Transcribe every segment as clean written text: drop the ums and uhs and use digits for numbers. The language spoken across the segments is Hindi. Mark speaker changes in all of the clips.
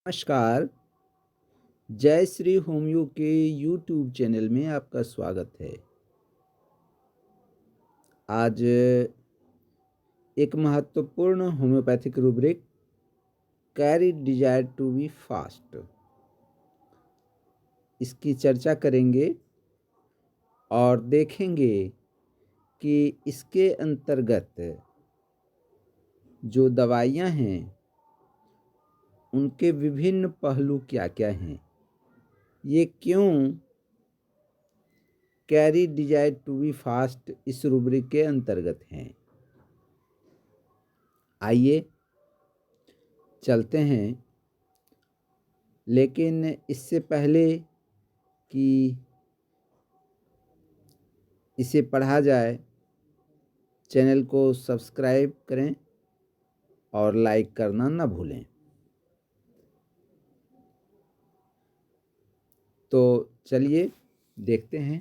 Speaker 1: नमस्कार। जय श्री होम्यो के यूट्यूब चैनल में आपका स्वागत है। आज एक महत्वपूर्ण homeopathic rubric carry desire to be fast, इसकी चर्चा करेंगे और देखेंगे कि इसके अंतर्गत जो दवाइयाँ हैं उनके विभिन्न पहलू क्या-क्या हैं, ये क्यों carry desire to be fast इस रूब्रिक के अंतर्गत हैं। आइए चलते हैं, लेकिन इससे पहले कि इसे पढ़ा जाए, चैनल को सब्सक्राइब करें और लाइक करना ना भूलें। तो चलिए देखते हैं।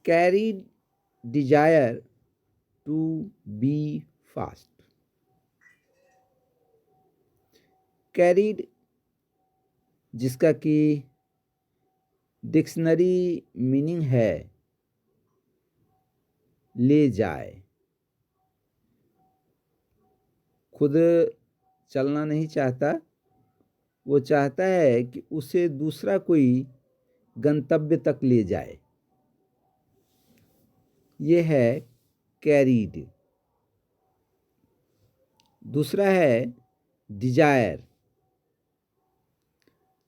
Speaker 1: Carry desire to be fast. Carried, जिसका कि डिक्शनरी मीनिंग है ले जाए, खुद चलना नहीं चाहता, वो चाहता है कि उसे दूसरा कोई गंतव्य तक ले जाए, ये है कैरीड। दूसरा है डिजायर।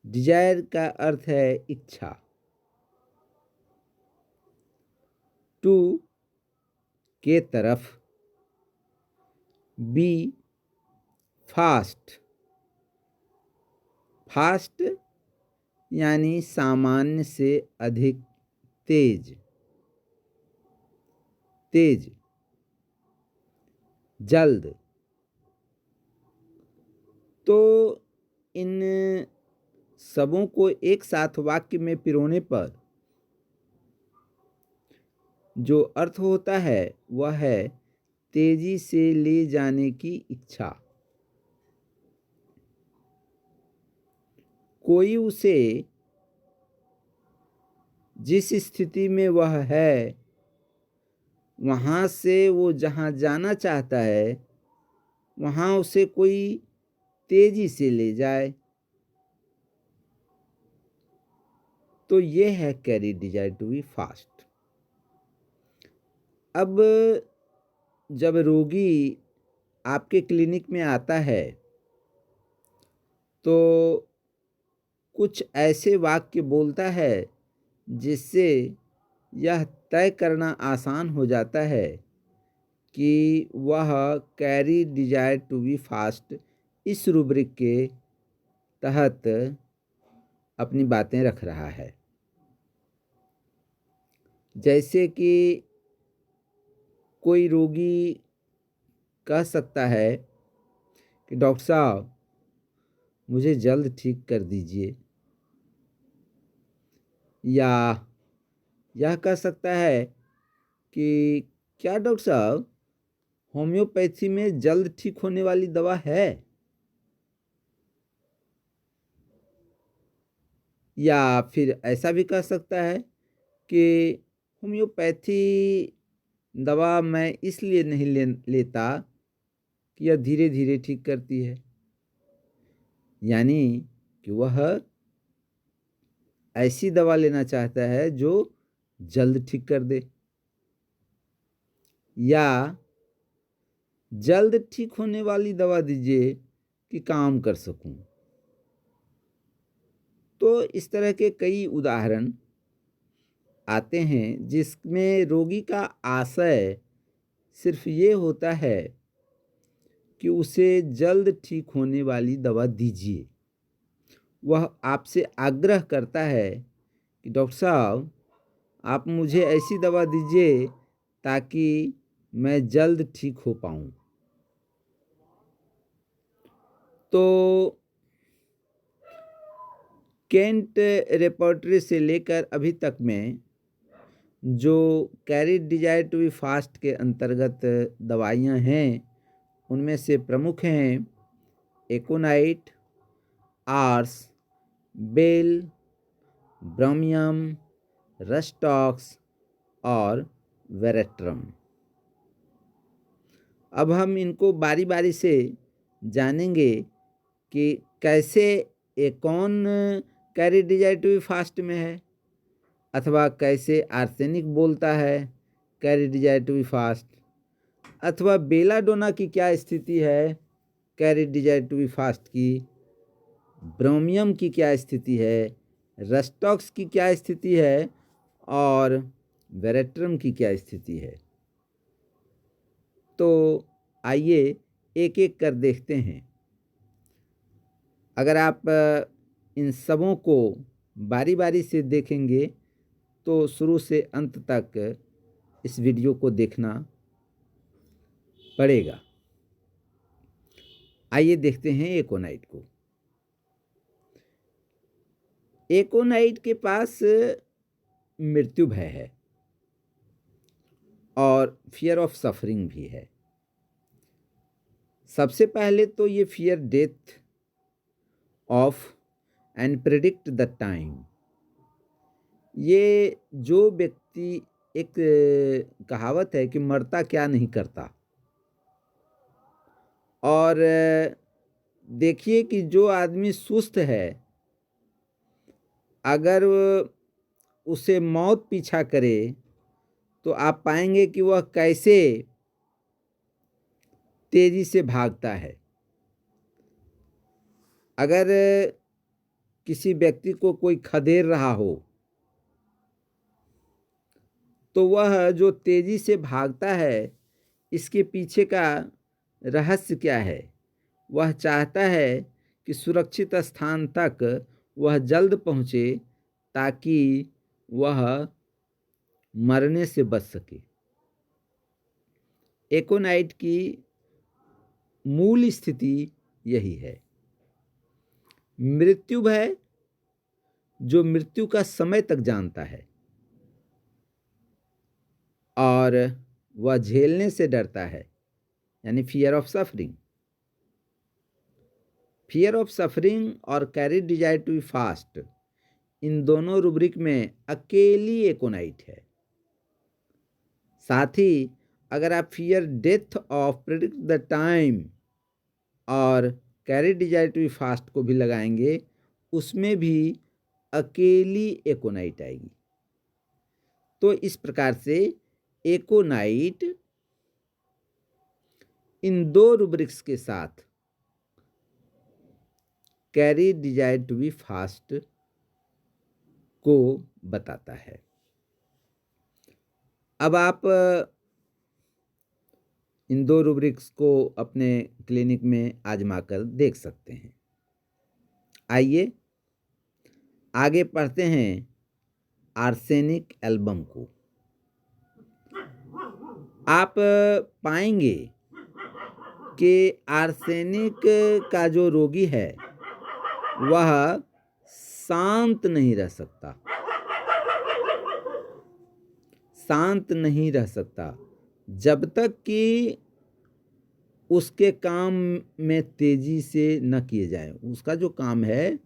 Speaker 1: डिजायर का अर्थ है इच्छा। टू के तरफ, बी फास्ट। फास्ट यानी सामान्य से अधिक तेज, तेज, जल्द। तो इन सबों को एक साथ वाक्य में पिरोने पर जो अर्थ होता है वह है तेजी से ले जाने की इच्छा। कोई उसे जिस स्थिति में वह है वहाँ से वो जहाँ जाना चाहता है वहाँ उसे कोई तेजी से ले जाए, तो ये है carry desire to be fast. अब जब रोगी आपके क्लिनिक में आता है तो कुछ ऐसे वाक्य बोलता है जिससे यह तय करना आसान हो जाता है कि वह carry desire to be fast इस रूब्रिक के तहत अपनी बातें रख रहा है। जैसे कि कोई रोगी कह सकता है कि डॉक्टर साहब मुझे जल्द ठीक कर दीजिए, या यह कह सकता है कि क्या डॉक्टर साहब होम्योपैथी में जल्द ठीक होने वाली दवा है, या फिर ऐसा भी कह सकता है कि होम्योपैथी दवा मैं इसलिए नहीं लेता कि यह धीरे धीरे ठीक करती है, यानी कि वह ऐसी दवा लेना चाहता है जो जल्द ठीक कर दे, या जल्द ठीक होने वाली दवा दीजिए कि काम कर सकूं। तो इस तरह के कई उदाहरण आते हैं जिसमें रोगी का आशय सिर्फ ये होता है कि उसे जल्द ठीक होने वाली दवा दीजिए। वह आपसे आग्रह करता है कि डॉक्टर साहब आप मुझे ऐसी दवा दीजिए ताकि मैं जल्द ठीक हो पाऊँ। तो केंट रेपर्टरी से लेकर अभी तक में जो carry desire to be fast के अंतर्गत दवाइयाँ हैं उनमें से प्रमुख हैं aconite, ars, bell, bromium, rhus tox और वेरेट्रम। अब हम इनको बारी बारी से जानेंगे कि कैसे कौन कैरिडिजाइटवी फास्ट में है, अथवा कैसे आर्सेनिक बोलता है कैरिडिजाइटवी फास्ट, अथवा बेलाडोना की क्या स्थिति है कैरिडिजाइटवी फास्ट की, ब्रोमियम की क्या स्थिति है, रस्टॉक्स की क्या स्थिति है और वेरेट्रम की क्या स्थिति है। तो आइए एक एक कर देखते हैं। अगर आप इन सबों को बारी बारी से देखेंगे तो शुरू से अंत तक इस वीडियो को देखना पड़ेगा। आइए देखते हैं एकोनाइट को। एकोनाइट के पास मृत्यु भय है और फियर ऑफ सफरिंग भी है। सबसे पहले तो ये fear death of and predict the time. ये जो व्यक्ति, एक कहावत है कि मरता क्या नहीं करता, और देखिए कि जो आदमी सुस्त है, अगर उसे मौत पीछा करे तो आप पाएंगे कि वह कैसे तेजी से भागता है। अगर किसी व्यक्ति को कोई खदेड़ रहा हो तो वह जो तेजी से भागता है, इसके पीछे का रहस्य क्या है? वह चाहता है कि सुरक्षित स्थान तक वह जल्द पहुँचे ताकि वह मरने से बच सके। एकोनाइट की मूल स्थिति यही है। मृत्यु भय, जो मृत्यु का समय तक जानता है और वह झेलने से डरता है, यानी fear of suffering. Fear of suffering और कैरिडिजाइटवी फास्ट, इन दोनों रूब्रिक में अकेली एकोनाइट है। साथ ही अगर आप fear death of predict the time और कैरिडिजाइटवी फास्ट को भी लगाएंगे, उसमें भी अकेली एकोनाइट आएगी। तो इस प्रकार से एकोनाइट इन दो रूब्रिक्स के साथ कैरिडिजाइटवी फास्ट को बताता है। अब आप इन दो रूब्रिक्स को अपने क्लिनिक में आजमाकर देख सकते हैं। आइए आगे पढ़ते हैं आर्सेनिक एल्बम को। आप पाएंगे कि आर्सेनिक का जो रोगी है वह शांत नहीं रह सकता, शांत नहीं रह सकता जब तक कि उसके काम में तेजी से न किए जाए। उसका जो काम है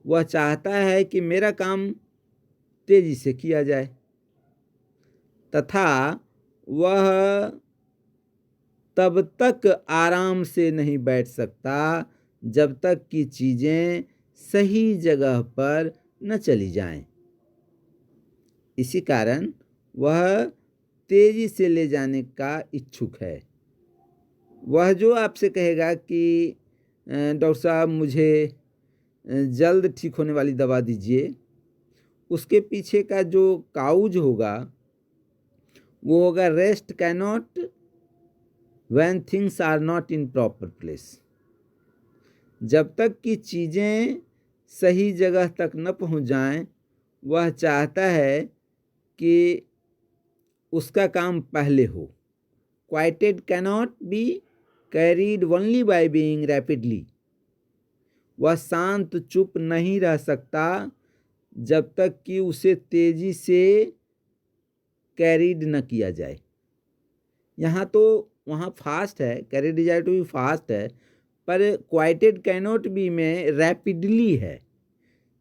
Speaker 1: वह चाहता है कि मेरा काम तेजी से किया जाए, तथा वह तब तक आराम से नहीं बैठ सकता जब तक कि चीज़ें सही जगह पर न चली जाएं। इसी कारण वह तेजी से ले जाने का इच्छुक है। वह जो आपसे कहेगा कि डॉक्टर साहब मुझे जल्द ठीक होने वाली दवा दीजिए, उसके पीछे का जो काउज होगा वो होगा rest cannot when things are not in proper place. जब तक कि चीज़ें सही जगह तक न पहुंच जाएं, वह चाहता है कि उसका काम पहले हो। Quieted cannot be carried only by being rapidly. वह शांत चुप नहीं रह सकता जब तक कि उसे तेजी से कैरीड न किया जाए। यहाँ तो वहाँ फास्ट है, कैरिडिजाइटवी फास्ट है, पर क्वाइटेड कैनॉट बी में रैपिडली है,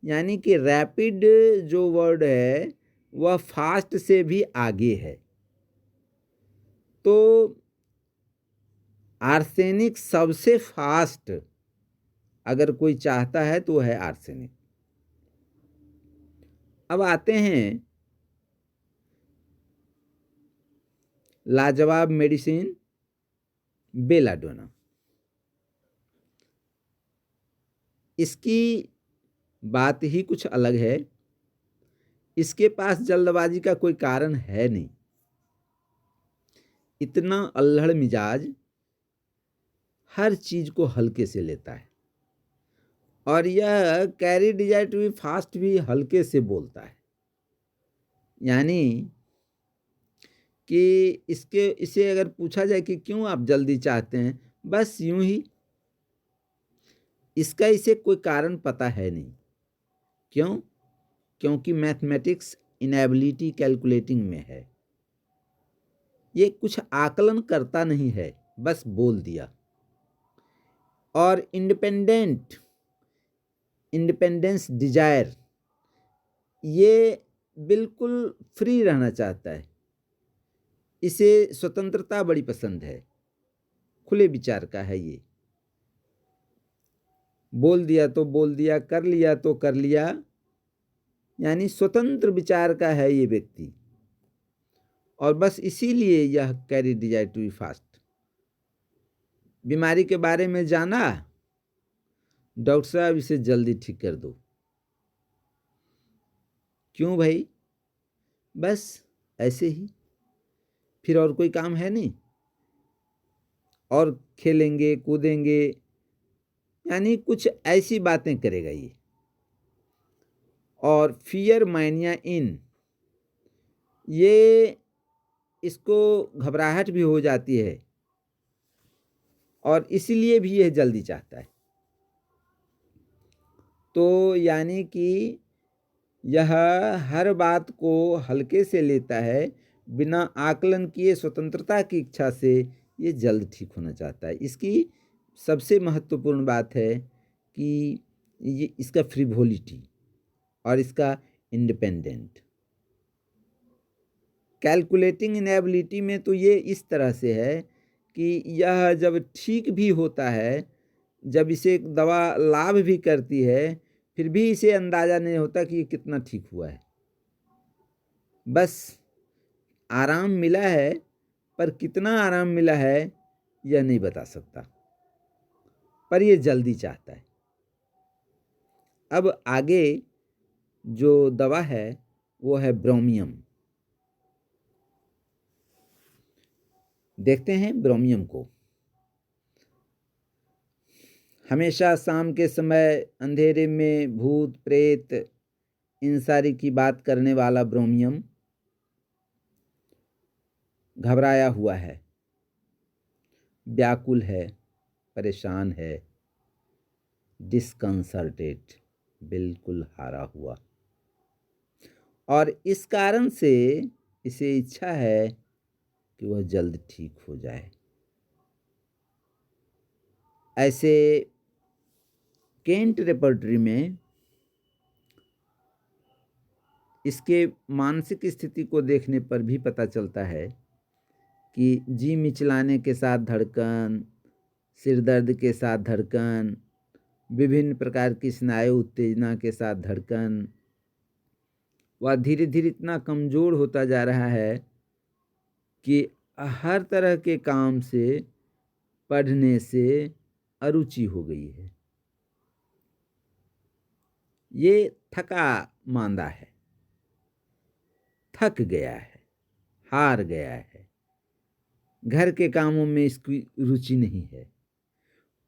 Speaker 1: यानी कि रैपिड जो वर्ड है वह फास्ट से भी आगे है। तो आर्सेनिक सबसे फास्ट अगर कोई चाहता है तो है आर्सेनिक। अब आते हैं लाजवाब मेडिसिन बेलाडोना। इसकी बात ही कुछ अलग है। इसके पास जल्दबाजी का कोई कारण है नहीं। इतना अल्हड़ मिजाज, हर चीज को हल्के से लेता है, और यह carry desire to be fast भी हल्के से बोलता है। यानी कि इसे अगर पूछा जाए कि क्यों आप जल्दी चाहते हैं, बस यूं ही। इसका इसे कोई कारण पता है नहीं। क्यों? क्योंकि मैथमेटिक्स इनएबिलिटी कैलकुलेटिंग में है। ये कुछ आकलन करता नहीं है, बस बोल दिया। और इंडिपेंडेंस डिजायर, ये बिल्कुल फ्री रहना चाहता है। इसे स्वतंत्रता बड़ी पसंद है, खुले विचार का है ये। बोल दिया तो बोल दिया, कर लिया तो कर लिया, यानी स्वतंत्र विचार का है ये व्यक्ति। और बस इसीलिए यह carry desire to be fast. बीमारी के बारे में जाना, डॉक्टर साहब इसे जल्दी ठीक कर दो। क्यों भाई? बस ऐसे ही, फिर और कोई काम है नहीं। और खेलेंगे कूदेंगे, यानी कुछ ऐसी बातें करेगा ये। और फियर मानिया इन, ये इसको घबराहट भी हो जाती है, और इसीलिए भी यह जल्दी चाहता है। तो यानी कि यह हर बात को हल्के से लेता है, बिना आकलन किए स्वतंत्रता की इच्छा से ये जल्द ठीक होना चाहता है। इसकी सबसे महत्वपूर्ण बात है कि ये इसका फ्रिवोलिटी और इसका इंडिपेंडेंट। कैलकुलेटिंग इनएबिलिटी में तो ये इस तरह से है कि यह जब ठीक भी होता है, जब इसे दवा लाभ भी करती है, फिर भी इसे अंदाज़ा नहीं होता कि ये कितना ठीक हुआ है। बस आराम मिला है, पर कितना आराम मिला है यह नहीं बता सकता, पर ये जल्दी चाहता है। अब आगे जो दवा है वो है ब्रोमियम। देखते हैं ब्रोमियम को। हमेशा शाम के समय अंधेरे में भूत प्रेत इन सारी की बात करने वाला ब्रोमियम घबराया हुआ है, व्याकुल है, परेशान है, डिस्कंसर्टेड, बिल्कुल हारा हुआ। और इस कारण से इसे इच्छा है कि वह जल्द ठीक हो जाए। ऐसे केंट रेपर्टरी में इसके मानसिक स्थिति को देखने पर भी पता चलता है कि जी मिचलाने के साथ धड़कन, सिर दर्द के साथ धड़कन, विभिन्न प्रकार की स्नायु उत्तेजना के साथ धड़कन, वह धीरे धीरे इतना कमज़ोर होता जा रहा है कि हर तरह के काम से, पढ़ने से अरुचि हो गई है। ये थका मांदा है, थक गया है, हार गया है, घर के कामों में इसकी रुचि नहीं है,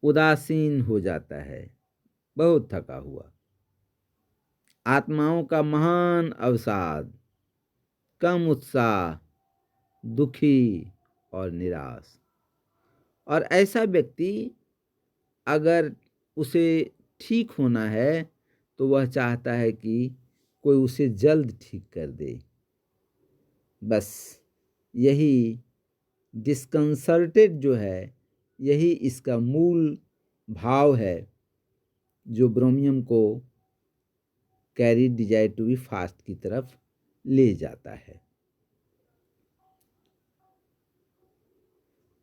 Speaker 1: उदासीन हो जाता है, बहुत थका हुआ। आत्माओं का महान अवसाद, कम उत्साह, दुखी और निराश। और ऐसा व्यक्ति अगर उसे ठीक होना है तो वह चाहता है कि कोई उसे जल्द ठीक कर दे। बस यही डिस्कंसर्टेड जो है, यही इसका मूल भाव है जो ब्रोमियम को carry desire to be fast की तरफ ले जाता है।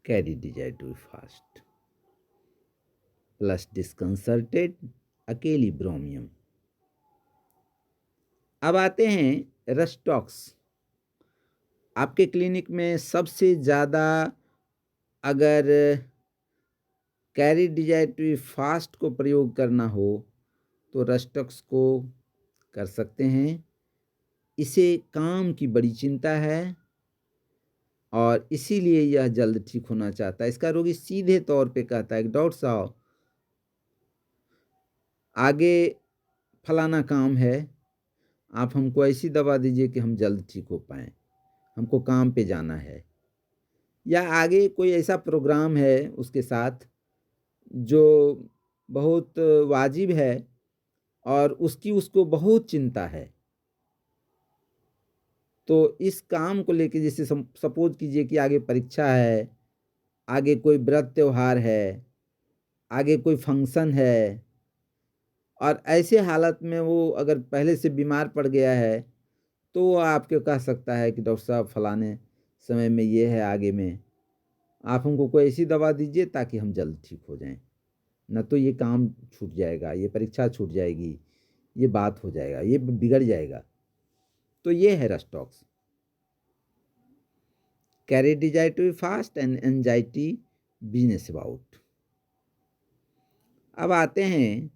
Speaker 1: Carry desire to be fast plus disconcerted अकेली ब्रोमियम। अब आते हैं रस्टॉक्स। आपके क्लिनिक में सबसे ज़्यादा अगर carry desire to be fast को प्रयोग करना हो तो रस्टॉक्स को कर सकते हैं। इसे काम की बड़ी चिंता है और इसीलिए यह जल्द ठीक होना चाहता है। इसका रोगी सीधे तौर पे कहता है कि डॉक्टर साहब आगे फलाना काम है, आप हमको ऐसी दवा दीजिए कि हम जल्द ठीक हो पाएँ, हमको काम पे जाना है। या आगे कोई ऐसा प्रोग्राम है उसके साथ जो बहुत वाजिब है और उसकी उसको बहुत चिंता है। तो इस काम को लेके जैसे सपोज कीजिए कि आगे परीक्षा है, आगे कोई व्रत त्योहार है, आगे कोई फंक्शन है और ऐसे हालत में वो अगर पहले से बीमार पड़ गया है तो वो आपको कह सकता है कि डॉक्टर साहब फलाने समय में ये है, आगे में आप हमको कोई ऐसी दवा दीजिए ताकि हम जल्द ठीक हो जाएं, न तो ये काम छूट जाएगा, ये परीक्षा छूट जाएगी, ये बात हो जाएगा, ये बिगड़ जाएगा। तो ये है rhus tox. Carry desire to be fast and anxiety business about. अब आते हैं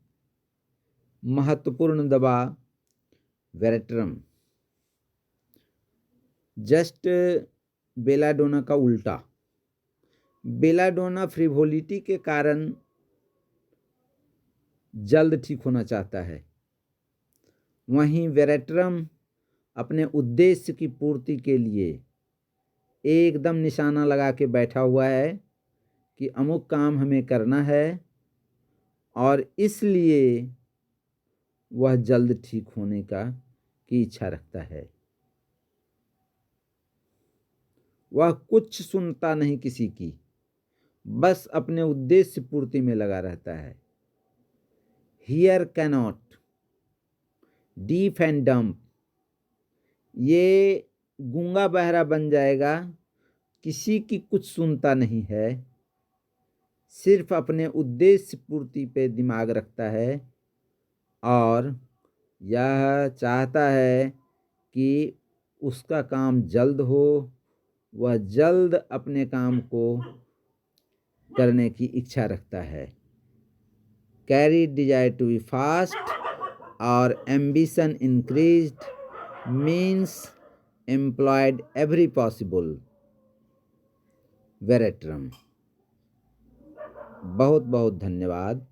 Speaker 1: महत्वपूर्ण दवा वेरेट्रम। जस्ट बेलाडोना का उल्टा। बेलाडोना फ्रिवोलिटी के कारण जल्द ठीक होना चाहता है, वहीं वेरेट्रम अपने उद्देश्य की पूर्ति के लिए एकदम निशाना लगा के बैठा हुआ है कि अमुक काम हमें करना है और इसलिए वह जल्द ठीक होने की इच्छा रखता है। वह कुछ सुनता नहीं किसी की, बस अपने उद्देश्य पूर्ति में लगा रहता है। Hear cannot, deaf and dumb, ये गूंगा बहरा बन जाएगा, किसी की कुछ सुनता नहीं है, सिर्फ अपने उद्देश्य पूर्ति पे दिमाग रखता है और यह चाहता है कि उसका काम जल्द हो, वह जल्द अपने काम को करने की इच्छा रखता है। Carry desire to be fast और ambition increased means employed every possible veratrum. बहुत बहुत धन्यवाद।